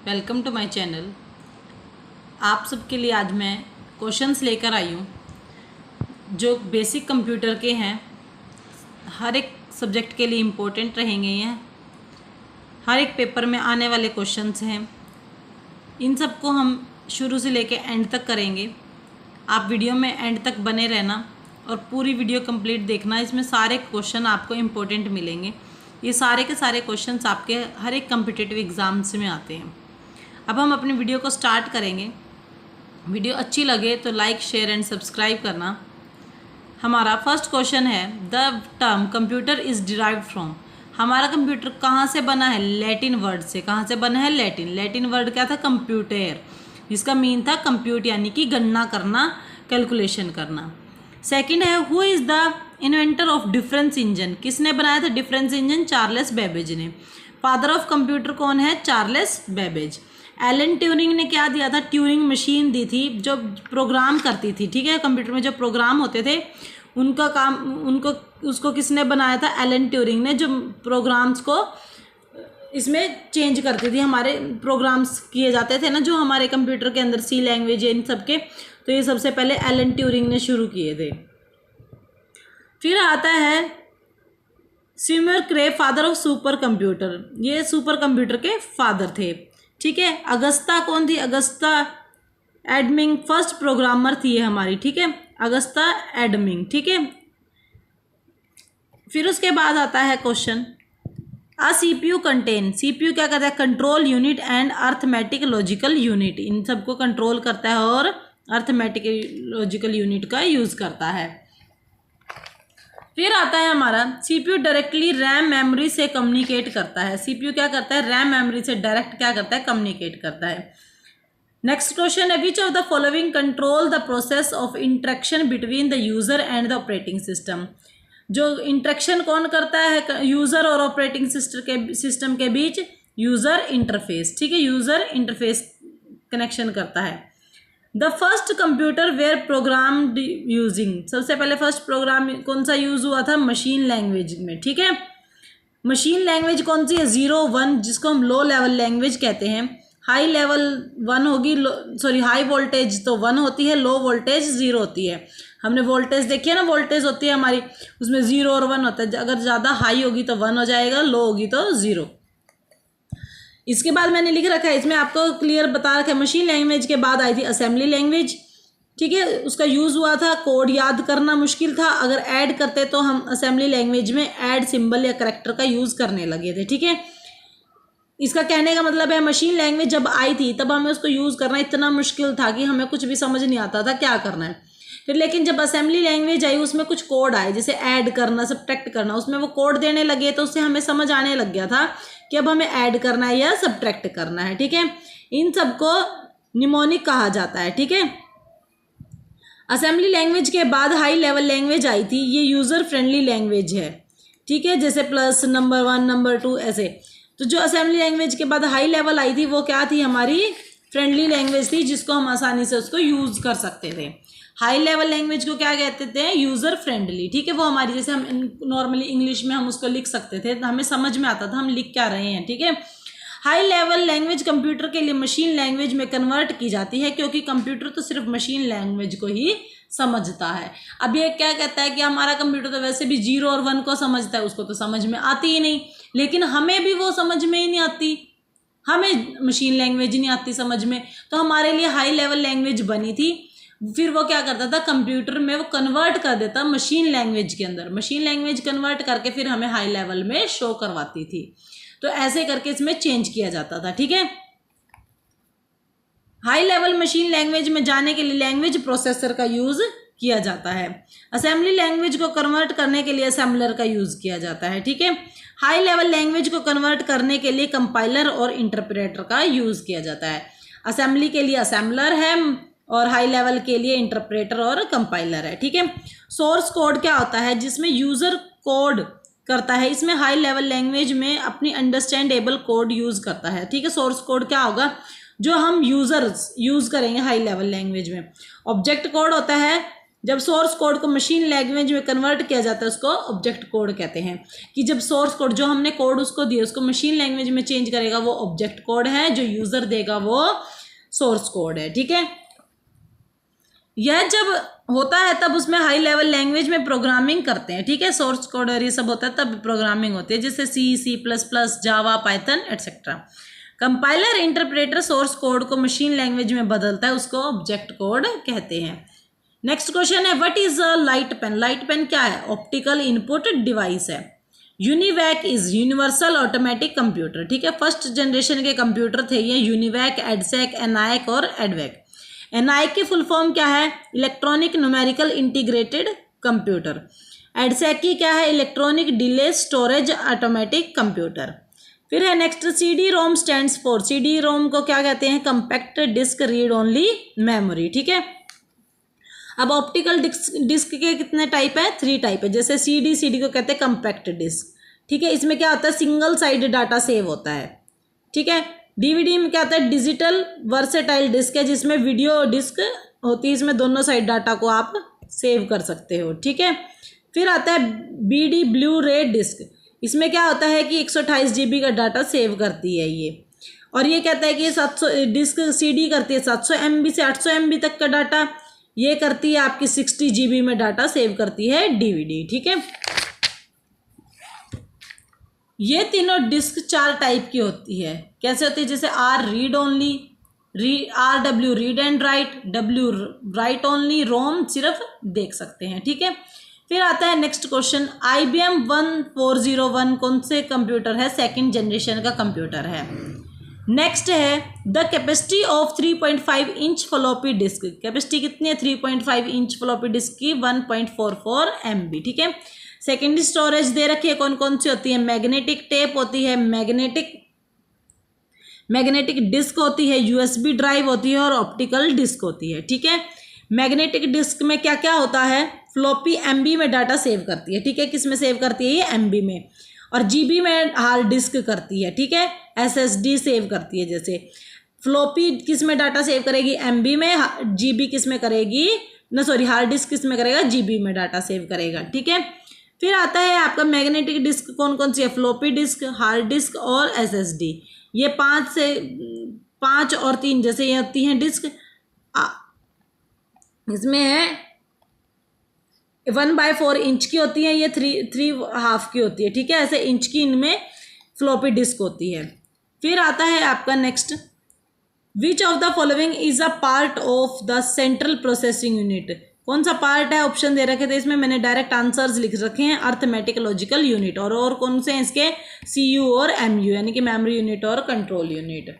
Welcome to my channel. आप सबके लिए आज मैं क्वेश्चंस लेकर आई हूँ जो बेसिक कंप्यूटर के हैं। हर एक सब्जेक्ट के लिए इम्पोर्टेंट रहेंगे। ये हर एक पेपर में आने वाले क्वेश्चंस हैं। इन सब को हम शुरू से लेकर एंड तक करेंगे। आप वीडियो में एंड तक बने रहना और पूरी वीडियो कंप्लीट देखना। इसमें सारे क्वेश्चन आपको इम्पोर्टेंट मिलेंगे। ये सारे के सारे क्वेश्चंस आपके हर एक कम्पिटिटिव एग्ज़ाम्स में आते हैं। अब हम अपनी वीडियो को स्टार्ट करेंगे। वीडियो अच्छी लगे तो लाइक, शेयर एंड सब्सक्राइब करना। हमारा फर्स्ट क्वेश्चन है, the term computer is derived from. हमारा कंप्यूटर कहाँ से बना है? लैटिन वर्ड से। कहाँ से बना है? लैटिन। लैटिन वर्ड क्या था? कंप्यूटर, जिसका मीन था कंप्यूट, यानी कि गणना करना, कैलकुलेशन करना। सेकंड है, who is the inventor of difference engine. किसने बनाया था डिफरेंस इंजन? चार्ल्स बेबेज ने। फादर ऑफ कंप्यूटर कौन है? Charles Babbage. एलन ट्यूरिंग ने क्या दिया था? ट्यूरिंग मशीन दी थी जो प्रोग्राम करती थी। ठीक है, कंप्यूटर में जो प्रोग्राम होते थे उनका काम उसको किसने बनाया था? एलन ट्यूरिंग ने, जो प्रोग्राम्स को इसमें चेंज करती थी। हमारे प्रोग्राम्स किए जाते थे ना जो हमारे कंप्यूटर के अंदर, सी लैंग्वेज इन सब के, तो ये सबसे पहले एलन ट्यूरिंग ने शुरू किए थे। फिर आता है सिमर क्रे, फादर ऑफ सुपर कंप्यूटर। ये सुपर कंप्यूटर के फादर थे। ठीक है, अगस्ता कौन थी? अगस्ता एडमिंग फर्स्ट प्रोग्रामर थी ये हमारी। ठीक है, अगस्ता एडमिंग। ठीक है, फिर उसके बाद आता है क्वेश्चन, आ सीपीयू कंटेन। सीपीयू क्या करता है? Control unit and arithmetic logical unit. इन सबको कंट्रोल करता है और अर्थमेटिक लॉजिकल यूनिट का यूज़ करता है। फिर आता है हमारा सीपीयू डायरेक्टली रैम मेमोरी से कम्युनिकेट करता है। सीपीयू क्या करता है? रैम मेमोरी से डायरेक्ट क्या करता है? कम्युनिकेट करता है। नेक्स्ट क्वेश्चन है, which of the following control the process of interaction between the user and the operating system. जो इंटरेक्शन कौन करता है यूजर और ऑपरेटिंग सिस्टम के बीच? User interface. ठीक है, यूजर इंटरफेस कनेक्शन करता है। The first computer where program using. सबसे पहले फर्स्ट प्रोग्राम कौन सा यूज़ हुआ था? मशीन लैंग्वेज में। ठीक है, मशीन लैंग्वेज कौन सी है? 0, 1, जिसको हम लो लेवल लैंग्वेज कहते हैं। हाई लेवल 1 होगी, हाई वोल्टेज तो 1 होती है, लो वोल्टेज 0 होती है। हमने वोल्टेज देखी है ना, वोल्टेज होती है हमारी, उसमें 0 और 1 होता है। अगर ज़्यादा हाई होगी तो 1 हो जाएगा, लो होगी तो 0। इसके बाद मैंने लिख रखा है, इसमें आपको क्लियर बता रखा है, मशीन लैंग्वेज के बाद आई थी असेंबली लैंग्वेज। ठीक है, उसका यूज़ हुआ था, कोड याद करना मुश्किल था। अगर ऐड करते तो हम असेंबली लैंग्वेज में ऐड सिंबल या करैक्टर का यूज़ करने लगे थे। ठीक है, इसका कहने का मतलब है मशीन लैंग्वेज जब आई थी तब हमें उसको यूज़ करना इतना मुश्किल था कि हमें कुछ भी समझ नहीं आता था क्या करना है। फिर लेकिन जब असेंबली लैंग्वेज आई उसमें कुछ कोड आए, जैसे ऐड करना, सब्ट्रैक्ट करना, उसमें वो कोड देने लगे तो उससे हमें समझ आने लग गया था कि अब हमें ऐड करना है या सब्ट्रैक्ट करना है। ठीक है, इन सबको निमोनिक कहा जाता है। ठीक है, असेंबली लैंग्वेज के बाद हाई लेवल लैंग्वेज आई थी, ये यूज़र फ्रेंडली लैंग्वेज है। ठीक है, जैसे प्लस, नंबर 1, नंबर 2 ऐसे। तो जो असेंबली लैंग्वेज के बाद हाई लेवल आई थी वो क्या थी? हमारी फ्रेंडली लैंग्वेज थी, जिसको हम आसानी से उसको यूज़ कर सकते थे। हाई लेवल लैंग्वेज को क्या कहते थे? User friendly. ठीक है, वो हमारी, जैसे हम नॉर्मली इंग्लिश में हम उसको लिख सकते थे तो हमें समझ में आता था हम लिख क्या रहे हैं। ठीक है, हाई लेवल लैंग्वेज कंप्यूटर के लिए मशीन लैंग्वेज में कन्वर्ट की जाती है, क्योंकि कंप्यूटर तो सिर्फ मशीन लैंग्वेज को ही समझता है। अब ये क्या कहता है कि हमारा कंप्यूटर तो वैसे भी 0 और 1 को समझता है, उसको तो समझ में आती ही नहीं, लेकिन हमें भी वो समझ में ही नहीं आती, हमें मशीन लैंग्वेज ही नहीं आती समझ में, तो हमारे लिए हाई लेवल लैंग्वेज बनी थी। फिर वो क्या करता था? कंप्यूटर में वो कन्वर्ट कर देता मशीन लैंग्वेज के अंदर, मशीन लैंग्वेज कन्वर्ट करके फिर हमें हाई लेवल में शो करवाती थी। तो ऐसे करके इसमें चेंज किया जाता था। ठीक है, हाई लेवल मशीन लैंग्वेज में जाने के लिए लैंग्वेज प्रोसेसर का यूज़ किया जाता है। असेंबली लैंग्वेज को कन्वर्ट करने के लिए असेंबलर का यूज़ किया जाता है। ठीक है, हाई लेवल लैंग्वेज को कन्वर्ट करने के लिए कंपाइलर और इंटरप्रेटर का यूज़ किया जाता है। असेंबली के लिए असेंबलर है और हाई लेवल के लिए इंटरप्रेटर और कंपाइलर है। ठीक है, सोर्स कोड क्या होता है? जिसमें यूज़र कोड करता है, इसमें हाई लेवल लैंग्वेज में अपनी अंडरस्टैंडेबल कोड यूज़ करता है। ठीक है, सोर्स कोड क्या होगा? जो हम यूज़र्स यूज़ करेंगे हाई लेवल लैंग्वेज में। ऑब्जेक्ट कोड होता है जब सोर्स कोड को मशीन लैंग्वेज में कन्वर्ट किया जाता है उसको ऑब्जेक्ट कोड कहते हैं। कि जब सोर्स कोड जो हमने कोड उसको दिया उसको मशीन लैंग्वेज में चेंज करेगा वो ऑब्जेक्ट कोड है, जो यूजर देगा वो सोर्स कोड है। ठीक है, यह जब होता है तब उसमें हाई लेवल लैंग्वेज में प्रोग्रामिंग करते हैं। ठीक है, सोर्स कोड और ये सब होता है तब प्रोग्रामिंग होती है, जैसे C++, Java, Python etcetera. Compiler interpreter source code को मशीन लैंग्वेज में बदलता है, उसको ऑब्जेक्ट कोड कहते हैं। नेक्स्ट क्वेश्चन है what is a light pen. Light pen क्या है? ऑप्टिकल इनपुट डिवाइस है। UNIVAC is universal automatic computer. ठीक है, फर्स्ट जनरेशन के कंप्यूटर थे ये यूनिवैक, एडसेक, एनायक और एडवैक। एनआईक की फुल फॉर्म क्या है? Electronic numerical integrated computer. EDSAC की क्या है? Electronic delay storage automatic computer. फिर है next CD ROM stands for. CD ROM को क्या कहते हैं? Compact disc read only memory. ठीक है, अब ऑप्टिकल डिस्क के कितने टाइप है? 3 टाइप है। जैसे CD को कहते हैं कंपैक्ट डिस्क। ठीक है, इसमें क्या होता है? सिंगल साइड डाटा सेव होता है। ठीक है, DVD में क्या होता है? डिजिटल वर्सेटाइल डिस्क है, जिसमें वीडियो डिस्क होती है, इसमें दोनों साइड डाटा को आप सेव कर सकते हो। ठीक है, फिर आता है BD ब्लू रे डिस्क। इसमें क्या होता है कि 128 GB का डाटा सेव करती है ये, और ये कहता है कि 700 डिस्क CD करती है 700 MB से 800 MB तक का डाटा, ये करती है आपकी 60 GB में डाटा सेव करती है DVD। ठीक है, ये तीनों डिस्क 4 टाइप की होती है। कैसे होती है? जैसे R read only, RW read and write, W write only, ROM सिर्फ देख सकते हैं। ठीक है, फिर आता है नेक्स्ट क्वेश्चन IBM 1401 कौन से कंप्यूटर है? 2nd जनरेशन का कंप्यूटर है। नेक्स्ट है the capacity of 3.5 inch floppy disk. Capacity कितनी है? 3.5 इंच फ्लॉपी डिस्क की 1.44 MB। ठीक है, सेकेंडरी स्टोरेज दे रखी है, कौन कौन सी होती है? मैग्नेटिक टेप होती है, मैग्नेटिक डिस्क होती है, USB ड्राइव होती है और ऑप्टिकल डिस्क होती है। ठीक है, मैग्नेटिक डिस्क में क्या क्या होता है? फ्लॉपी MB में डाटा सेव करती है। ठीक है, किस में सेव करती है? ये MB में। और GB में हार्ड डिस्क करती है। ठीक है, SSD सेव करती है। जैसे फ्लॉपी किस में डाटा सेव करेगी? MB में। GB किस में करेगी? हार्ड डिस्क किस में करेगा? GB में डाटा सेव करेगा। ठीक है, फिर आता है आपका मैग्नेटिक डिस्क कौन कौन सी है? फ्लॉपी डिस्क, हार्ड डिस्क और SSD। ये 5 और 3 जैसे ये होती हैं डिस्क। इसमें है 1/4 इंच की होती है, ये 3.5 की होती है। ठीक है, ऐसे इंच की इनमें फ्लॉपी डिस्क होती है। फिर आता है आपका next which of the following is a part of the central processing unit. कौन सा पार्ट है? ऑप्शन दे रखे थे, इसमें मैंने डायरेक्ट आंसर्स लिख रखे हैं। Arithmetic logical unit. और कौन से हैं इसके? CU और MU, यानी कि मेमोरी यूनिट और कंट्रोल यूनिट।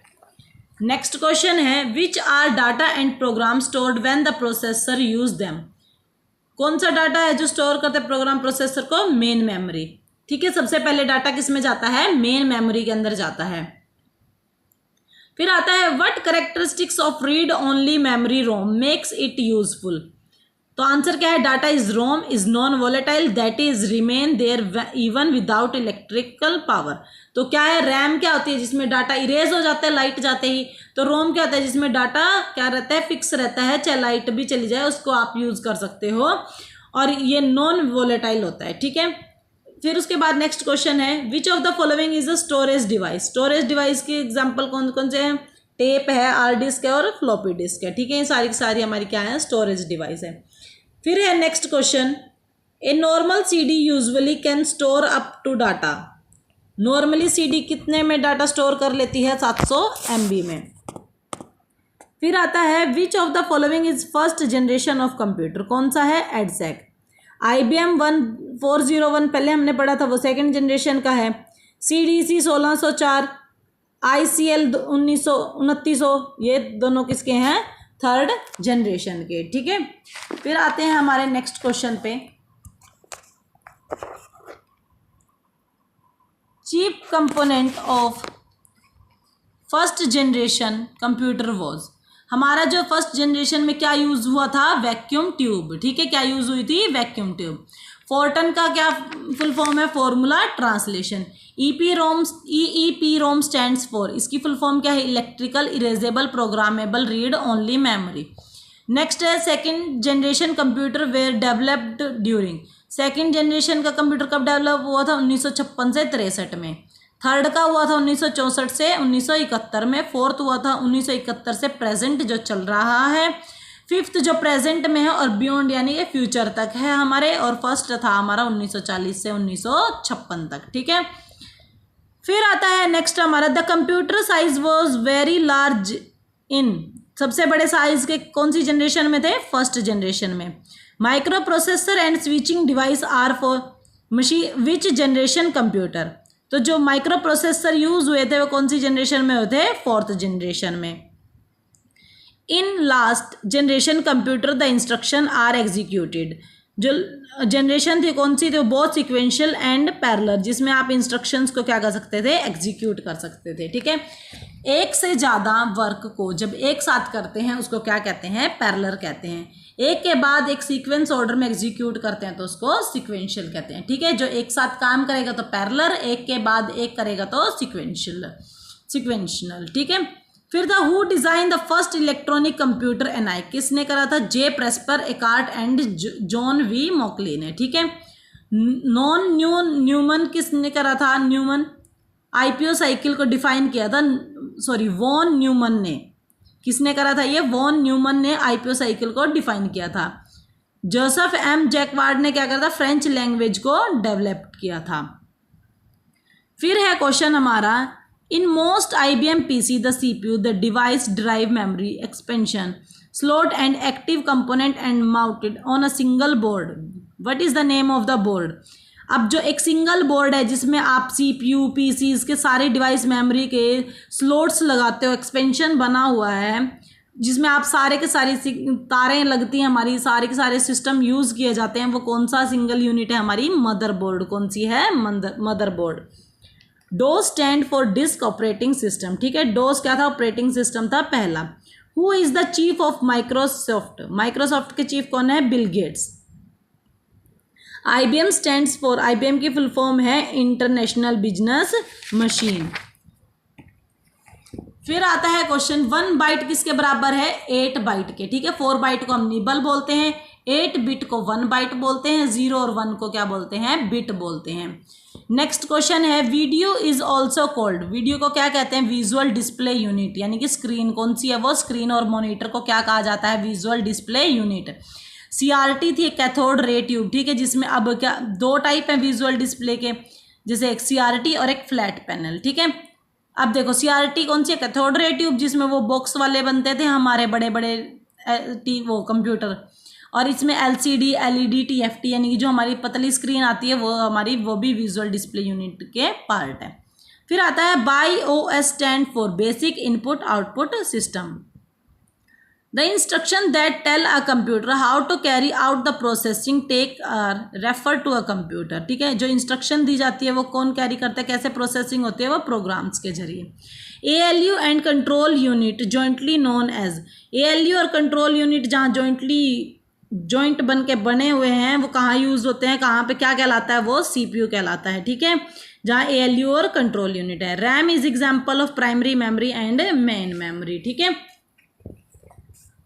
नेक्स्ट क्वेश्चन है which are data and program stored when the processor use them. कौन सा डाटा है जो स्टोर करते हैं प्रोग्राम प्रोसेसर को? Main memory. ठीक है, सबसे पहले डाटा किस में जाता है? मेन मेमोरी के अंदर जाता है। फिर आता है what characteristics of read only memory ROM makes it useful. तो आंसर क्या है? Data is ROM is non volatile that is remain there even without electrical power. तो क्या है? रैम क्या होती है? जिसमें डाटा इरेज हो जाता है लाइट जाते ही। तो रोम क्या होता है? जिसमें डाटा क्या रहता है? फिक्स रहता है, चाहे लाइट भी चली जाए उसको आप यूज कर सकते हो, और ये नॉन वोलेटाइल होता है। ठीक है, फिर उसके बाद नेक्स्ट क्वेश्चन है which of the following is a storage device. Storage device के एग्जाम्पल कौन कौन से हैं? टेप है, हार्ड डिस्क है और फ्लॉपी डिस्क है। ठीक है, ये सारी की सारी हमारी क्या है? स्टोरेज डिवाइस है। फिर है next question a normal CD usually can store up to data. Normally CD कितने में डाटा स्टोर कर लेती है? 700 MB में। फिर आता है which of the following is first generation of computer. कौन सा है? एडसेक। IBM 1401 पहले हमने पढ़ा था, वो 2nd जनरेशन का है। CDC 1604, ICL 2900, ये दोनों किसके हैं? 3rd जनरेशन के। ठीक है, फिर आते हैं हमारे नेक्स्ट क्वेश्चन पे। Chief component of first generation computer was. हमारा जो फर्स्ट जनरेशन में क्या यूज हुआ था? Vacuum tube. ठीक है, क्या यूज हुई थी? Vacuum tube. फोर्टन का क्या फुल फॉर्म है? Formula translation. EEPROM stands for, इसकी फुल फॉर्म क्या है? Electrical erasable programmable read only memory. Next है second generation computer were developed during. Second generation का कंप्यूटर कब डेवलप हुआ था? 1956 से 63 में। थर्ड का हुआ था 1964 से 1971 में। फोर्थ हुआ था 1971 से प्रेजेंट जो चल रहा है। फिफ्थ जो प्रेजेंट में है और बियॉन्ड यानी कि फ्यूचर तक है हमारे। और फर्स्ट था हमारा 1940 से 1956 तक। ठीक है, फिर आता है नेक्स्ट हमारा the computer size was very large in. सबसे बड़े साइज के कौन सी जनरेशन में थे? फर्स्ट जनरेशन में। Microprocessor and switching device are for machine which generation computer. तो जो माइक्रो प्रोसेसर यूज हुए थे वो कौन सी जनरेशन में हुए थे? फोर्थ जनरेशन में। In last generation computer the instruction are executed. जो जनरेशन थी कौन सी थी? बहुत सिक्वेंशियल एंड पैरेलल, जिसमें आप इंस्ट्रक्शंस को क्या कर सकते थे? एग्जीक्यूट कर सकते थे। ठीक है, एक से ज़्यादा वर्क को जब एक साथ करते हैं उसको क्या कहते हैं? पैरेलल कहते हैं। एक के बाद एक सीक्वेंस ऑर्डर में एग्जीक्यूट करते हैं तो उसको सीक्वेंशियल कहते हैं। ठीक है, जो एक साथ काम करेगा तो पैरेलल, एक के बाद एक करेगा तो सिक्वेंशनल। ठीक है, फिर था who design the first electronic computer ENIAC. किसने करा था? J Presper, Eckert and John V Mauchly ने। ठीक है, न्यूमन किसने करा था? न्यूमन। आईपीओ साइकिल को डिफाइन किया था, सॉरी वॉन न्यूमन ने। किसने करा था ये? वॉन न्यूमन ने आईपीओ साइकिल को डिफाइन किया था। जोसेफ एम जैकवार्ड ने क्या करा था? फ्रेंच लैंग्वेज को डेवलप किया था। फिर है क्वेश्चन हमारा in most IBM PC the CPU the device drive memory expansion slot and active component and mounted on a single board. What is the name of the board? अब जो एक single board है जिसमें आप CPU PCs के सारे device memory के slots लगाते हो, एक्सपेंशन बना हुआ है जिसमें आप सारे के सारी तारें लगती हैं, हमारी सारे के सारे सिस्टम यूज़ किए जाते हैं, वो कौन सा सिंगल यूनिट है? हमारी मदरबोर्ड। कौन सी है? Motherboard. Dose stand for disk operating system. ठीक है, डोस क्या था? ऑपरेटिंग सिस्टम था पहला। Who is the chief of Microsoft? Microsoft के चीफ कौन है? Bill Gates. IBM stands for, IBM की फुल फॉर्म है इंटरनेशनल बिजनेस मशीन। फिर आता है क्वेश्चन 1 बाइट किसके बराबर है? 8 बाइट के। ठीक है, 4 बाइट को हम निबल बोलते हैं, 8 बिट को 1 बाइट बोलते हैं, 0 और 1 को क्या बोलते हैं? बिट बोलते हैं। नेक्स्ट क्वेश्चन है video is also called. Video को क्या कहते हैं? विजुअल डिस्प्ले यूनिट, यानी कि स्क्रीन कौन सी है? वो स्क्रीन और मॉनिटर को क्या कहा जाता है? Visual display unit. CRT थी कैथोड रे ट्यूब। ठीक है, जिसमें अब क्या 2 टाइप हैं विजुअल डिस्प्ले के, जैसे एक CRT और एक फ्लैट पैनल। ठीक है, अब देखो CRT कौन सी है? कैथोड रे ट्यूब, जिसमें वो बॉक्स वाले बनते थे हमारे बड़े बड़े वो कंप्यूटर, और इसमें LCD LED TFT यानी कि जो हमारी पतली स्क्रीन आती है वो भी विजुअल डिस्प्ले यूनिट के पार्ट है। फिर आता है BIOS stand for basic input output system. The instruction that tell a computer how to carry out the processing tech are refer to a computer. ठीक है, जो इंस्ट्रक्शन दी जाती है वो कौन कैरी करता है? कैसे प्रोसेसिंग होती है? वो प्रोग्राम्स के जरिए। ALU and control unit jointly known as. ALU और कंट्रोल यूनिट जहाँ जॉइंट बन के बने हुए हैं वो कहाँ यूज होते हैं? कहाँ पे क्या कहलाता है? वो CPU कहलाता है। ठीक है, जहाँ ALU और कंट्रोल यूनिट है। RAM is example of primary memory and main memory. ठीक है,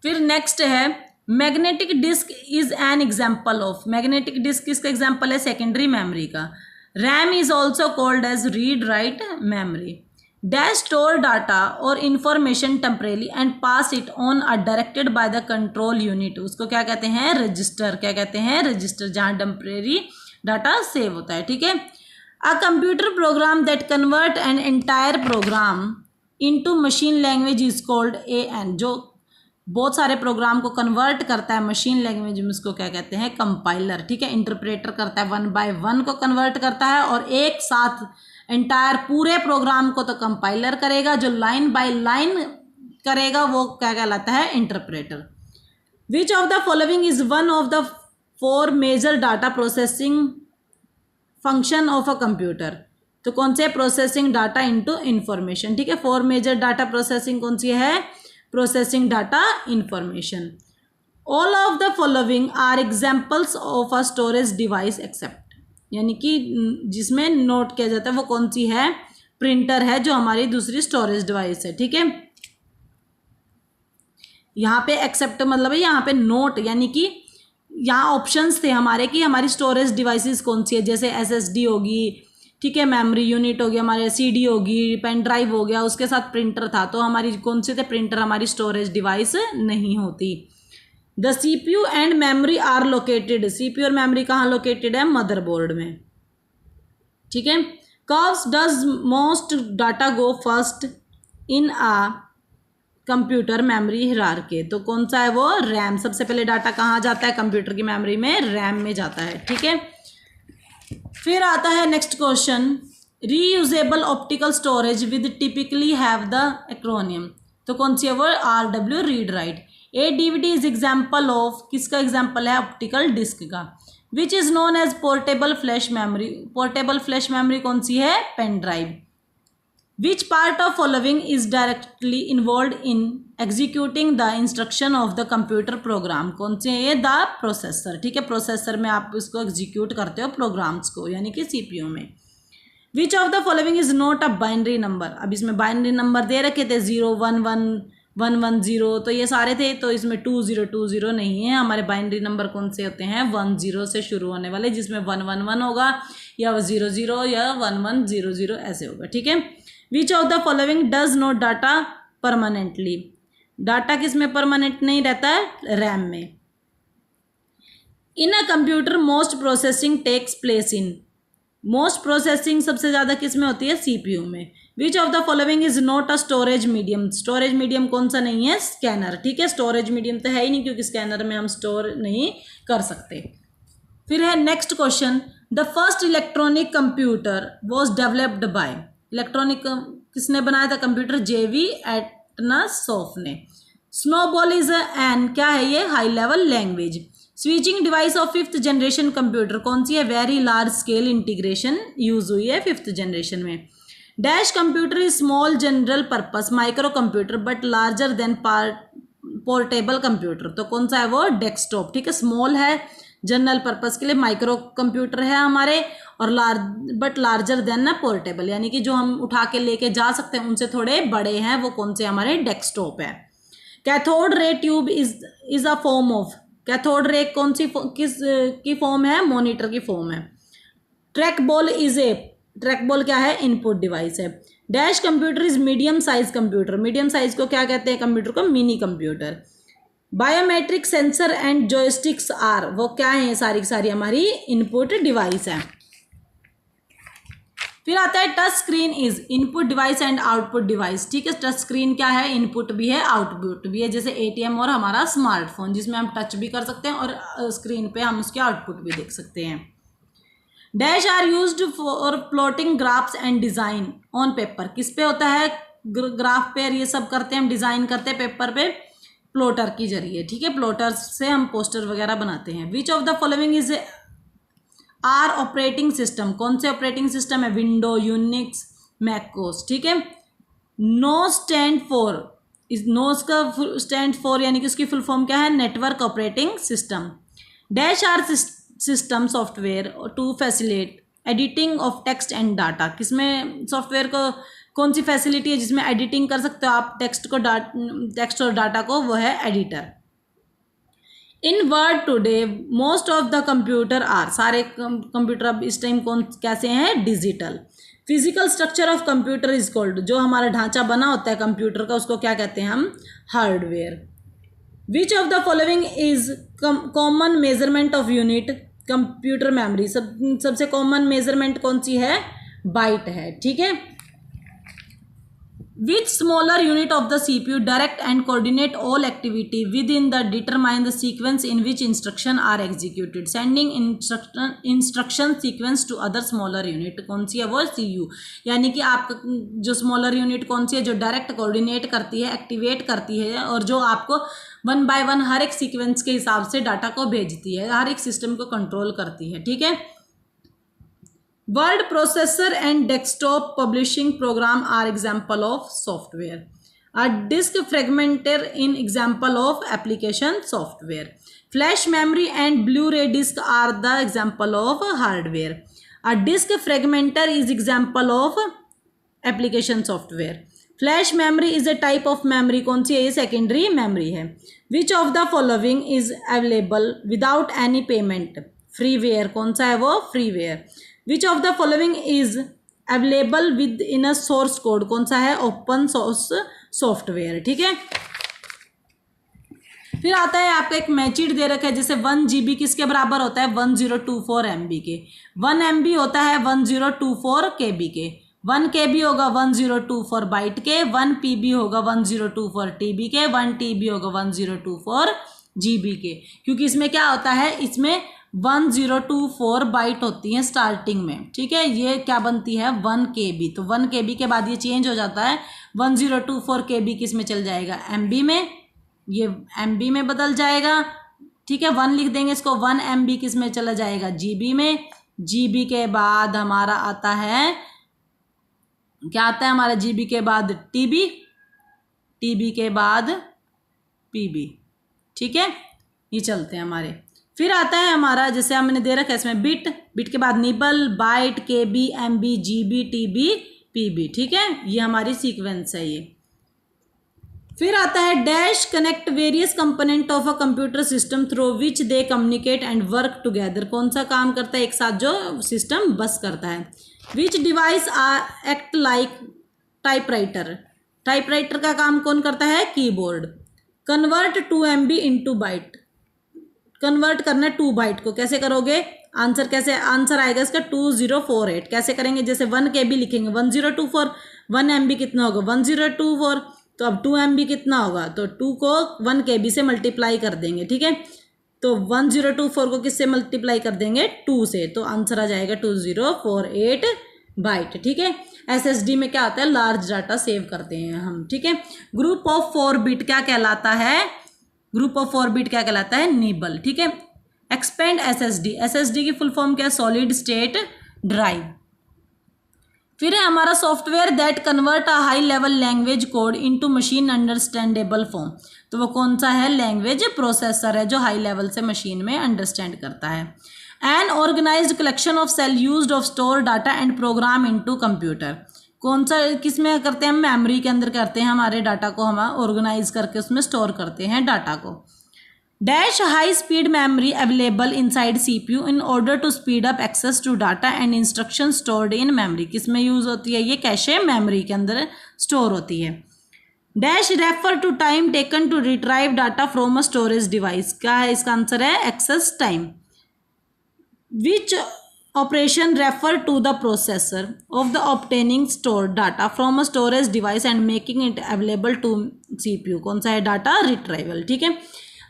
फिर नेक्स्ट है magnetic disk is an example of. Magnetic disk किसका एग्जाम्पल है? सेकेंडरी मेमोरी का। RAM is also called as read write memory. Dash store data और information temporarily and pass it on a directed by the control unit. उसको क्या कहते हैं? Register. क्या कहते हैं? रजिस्टर, जहाँ टेम्परेरी डाटा सेव होता है। ठीक है, a computer program that convert an entire programme into machine language is called AN। जो बहुत सारे प्रोग्राम को कन्वर्ट करता है मशीन लैंग्वेज में, उसको क्या कहते हैं? कंपाइलर। ठीक है, इंटरप्रेटर करता है, 1 बाय 1 को कन्वर्ट करता है, और एक साथ एंटायर पूरे प्रोग्राम को तो कंपाइलर करेगा, जो लाइन बाय लाइन करेगा वो क्या कहलाता है? Interpreter. Which of the following is one of the 4 major data processing function of a computer. तो कौन से? Processing data into information. ठीक है, 4 मेजर डाटा प्रोसेसिंग कौन सी है? Processing data information. All of the following are examples of a storage device except, यानी कि जिसमें नोट किया जाता है वो कौन सी है? प्रिंटर है, जो हमारी दूसरी स्टोरेज डिवाइस है। ठीक है, यहाँ पे एक्सेप्ट मतलब है यहाँ पे नोट, यानी कि यहाँ ऑप्शंस थे हमारे कि हमारी स्टोरेज डिवाइसेस कौन सी है, जैसे एसएसडी होगी, ठीक है, मेमोरी यूनिट हो गया, हमारे सीडी होगी, पेन ड्राइव हो गया, उसके साथ प्रिंटर था, तो हमारी कौन से थे, प्रिंटर हमारी स्टोरेज डिवाइस नहीं होती। The CPU and memory are located, CPU और मेमोरी कहाँ लोकेटेड है, मदरबोर्ड में, ठीक है। Curves does most data go first in a computer memory hierarchy, तो कौन सा है वो, रैम, सबसे पहले डाटा कहाँ जाता है कंप्यूटर की मेमोरी में, रैम में जाता है, ठीक है। फिर आता है next question, reusable optical storage with typically have the acronym, तो कौन सी है वो, RW read write. A DVD is example of, किसका एग्जाम्पल है, ऑप्टिकल डिस्क का। Which is known as portable flash memory, portable flash memory कौन सी है, pen drive. Which part of following is directly involve in executing the instruction of the computer program, कौन से है ये, द प्रोसेसर, ठीक है, प्रोसेसर में आप इसको एग्जीक्यूट करते हो प्रोग्राम्स को, यानी कि सीपीयू में। Which of the following is not a binary number, अब इसमें बाइनरी नंबर दे रखे थे 0 1 1 1 1 0, तो ये सारे थे, तो इसमें 2 0 2 0 नहीं है, हमारे बाइनरी नंबर कौन से होते हैं, 1 0 से शुरू होने वाले, जिसमें 1 1 1 होगा या 0 0 या 1 1 0 0 ऐसे होगा, ठीक है। Which of the following does not data permanently, data किस में परमानेंट नहीं रहता है, रैम में। In a computer most processing takes place in, most processing सबसे ज़्यादा किस में होती है, सीपीयू में। Which of the following is not a storage medium, storage medium कौन सा नहीं है, स्कैनर, ठीक है, स्टोरेज मीडियम तो है ही नहीं, क्योंकि स्कैनर में हम स्टोर नहीं कर सकते। फिर है next question, the first electronic computer was developed by, electronic किसने बनाया था कंप्यूटर, JV एटनासॉफ ने। स्नोबॉल इज एन, क्या है ये, high level language. Switching device of 5th generation computer कौन सी है, very large scale integration use हुई है 5th जनरेशन में। Dash computer is small general purpose micro computer but larger than portable computer, तो कौन सा है वो, डेस्कटॉप, ठीक है, स्मॉल है जनरल पर्पस के लिए, माइक्रो कंप्यूटर है हमारे, और बट लार्जर देन ना पोर्टेबल, यानी कि जो हम उठा के लेके जा सकते हैं उनसे थोड़े बड़े हैं, वो कौन से हमारे, डेस्कटॉप है। Cathode ray tube is a form of, cathode ray कौन सी किस की फॉर्म है, मॉनिटर की फॉर्म है। Track ball is a, track ball क्या है, इनपुट डिवाइस है। Dash computer is medium size computer, medium size को क्या कहते हैं, कंप्यूटर को mini computer. Biometric sensor and joysticks are, वो क्या है, सारी सारी हमारी इनपुट डिवाइस है। फिर आता है touch screen is input device and output device, ठीक है, टच स्क्रीन क्या है, इनपुट भी है आउटपुट भी है, जैसे ATM और हमारा स्मार्टफोन, जिसमें हम टच भी कर सकते हैं और स्क्रीन पे हम उसके आउटपुट भी देख सकते हैं। Dash are used for plotting graphs and design on paper, किस पे होता है, ग्राफ पे, ये सब करते हैं हम, डिजाइन करते हैं पेपर पे प्लॉटर के जरिए, ठीक है, प्लॉटर से हम पोस्टर वगैरह बनाते हैं। Which of the following is are operating system, कौन से ऑपरेटिंग सिस्टम है, विंडो, यूनिक्स, मैकोस, ठीक है। नो स्टैंड फॉर, इस नोज का स्टैंड फॉर यानी कि उसकी फुल फॉर्म क्या है, network operating system. Dash are system software to facilitate editing of text and data, किसमें सॉफ्टवेयर को कौन सी फैसिलिटी है जिसमें एडिटिंग कर सकते हो आप टेक्स्ट और डाटा को, वो है editor. In word today most of the computer are, सारे कंप्यूटर अब इस टाइम कौन कैसे हैं, digital. Physical structure of computer is called, जो हमारा ढांचा बना होता है कंप्यूटर का उसको क्या कहते हैं हम, hardware. Which of the following is common measurement of unit computer memory, सबसे कॉमन मेजरमेंट कौन सी है, बाइट है, ठीक है। Which smaller unit of the CPU direct and coordinate all activity within the determine the sequence in which instruction are executed, sending instruction sequence to other smaller unit, कौन सी है वो, CPU, यानी कि आप जो smaller unit कौन सी है, जो डायरेक्ट कोऑर्डिनेट करती है, एक्टिवेट करती है, और जो आपको 1 by 1 हर एक सीक्वेंस के हिसाब से डाटा को भेजती है, हर एक सिस्टम को कंट्रोल करती है, ठीक है। Word processor and desktop publishing program are example of software. A disk fragmenter in example of application software. Flash memory and Blu-ray disc are the example of hardware. A disk fragmenter is example of application software. Flash memory is a type of memory, कौन सी है ये? Secondary memory है। Which of the following is available without any payment? Freeware, कौन सा है वो? Freeware. Which of the following is available with in a source code, कौन सा है? ओपन सोर्स सॉफ्टवेयर, ठीक है। फिर आता है आपका एक मैचिड दे रखा है, जैसे 1 GB किसके बराबर होता है? 1024 MB के। 1 MB होता है 1024 KB के। 1 KB होगा 1024 बाइट के। 1 PB होगा 1024 TB के। 1 TB होगा 1024 GB के। क्योंकि इसमें क्या होता है, इसमें 1024 बाइट होती हैं स्टार्टिंग में, ठीक है। ये क्या बनती है? 1 KB। तो 1 KB के बाद ये चेंज हो जाता है, 1024 KB किस में चल जाएगा? MB में। ये MB में बदल जाएगा, ठीक है। 1 लिख देंगे इसको। 1 MB किस में चला जाएगा? GB में। GB के बाद हमारा आता है, क्या आता है हमारा? GB के बाद TB, TB के बाद PB, ठीक है। ये चलते हैं हमारे। फिर आता है हमारा, जैसे हमने दे रखा है इसमें बिट, बिट के बाद nibble, byte, KB, MB, GB, TB, PB, ठीक है। ये हमारी सीक्वेंस है ये। फिर आता है dash connect various component of a computer system through which they communicate and work together, कौन सा काम करता है एक साथ जो सिस्टम बस करता है? Which device are act like typewriter, typewriter का काम कौन करता है? Keyboard. Convert 2 MB into byte, convert करना है 2 बाइट को, कैसे करोगे? आंसर कैसे? आंसर आएगा इसका 2048। कैसे करेंगे? जैसे 1 KB लिखेंगे 1024, 1 MB कितना होगा? 1024। तो अब 2 MB कितना होगा? तो 2 को 1 KB से मल्टीप्लाई कर देंगे, ठीक है। तो 1024 को किससे मल्टीप्लाई कर देंगे? 2 से। तो आंसर आ जाएगा 2048 बाइट, ठीक है। SSD में क्या आता है? लार्ज डाटा सेव करते हैं हम, ठीक है। ग्रुप ऑफ 4 बिट क्या कहलाता है? ग्रुप ऑफ 4 बिट क्या कहलाता है? निबल, ठीक है। एक्सपेंड SSD, SSD की फुल फॉर्म क्या है? Solid state drive. फिर है हमारा software that convert a high level language code into machine understandable form, तो वो कौन सा है? लैंग्वेज प्रोसेसर है जो हाई लेवल से मशीन में अंडरस्टैंड करता है। An organized collection of cell used of store data and program into computer, कौन सा किस में करते हैं? हम मेमोरी के अंदर करते हैं, हमारे डाटा को हम ऑर्गेनाइज करके उसमें स्टोर करते हैं डाटा को। Dash high speed memory available inside CPU in order to speed up access to data and instruction stored in memory, किस में यूज होती है? ये कैशे मेमोरी के अंदर स्टोर होती है। Dash refer to time taken to retrieve data from a storage device, क्या है इसका आंसर? है access time. Which operation refer to the processor of the obtaining stored data from a storage device and making it available to CPU, कौन सा है? Data retrieval, ठीक है।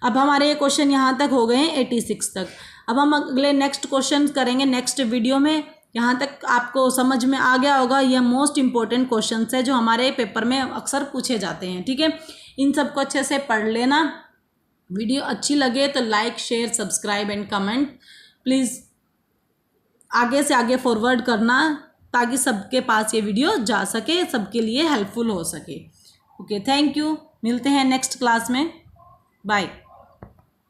अब हमारे ये क्वेश्चन यहाँ तक हो गए हैं 86 तक। अब हम अगले नेक्स्ट क्वेश्चन करेंगे नेक्स्ट वीडियो में। यहाँ तक आपको समझ में आ गया होगा, ये मोस्ट इंपॉर्टेंट क्वेश्चन है जो हमारे पेपर में अक्सर पूछे जाते हैं, ठीक है। इन सबको अच्छे से पढ़ लेना। वीडियो अच्छी लगे तो like, share, subscribe and comment please आगे से आगे फॉरवर्ड करना, ताकि सबके पास ये वीडियो जा सके, सबके लिए हेल्पफुल हो सके। Okay, thank you. मिलते हैं नेक्स्ट क्लास में। बाय।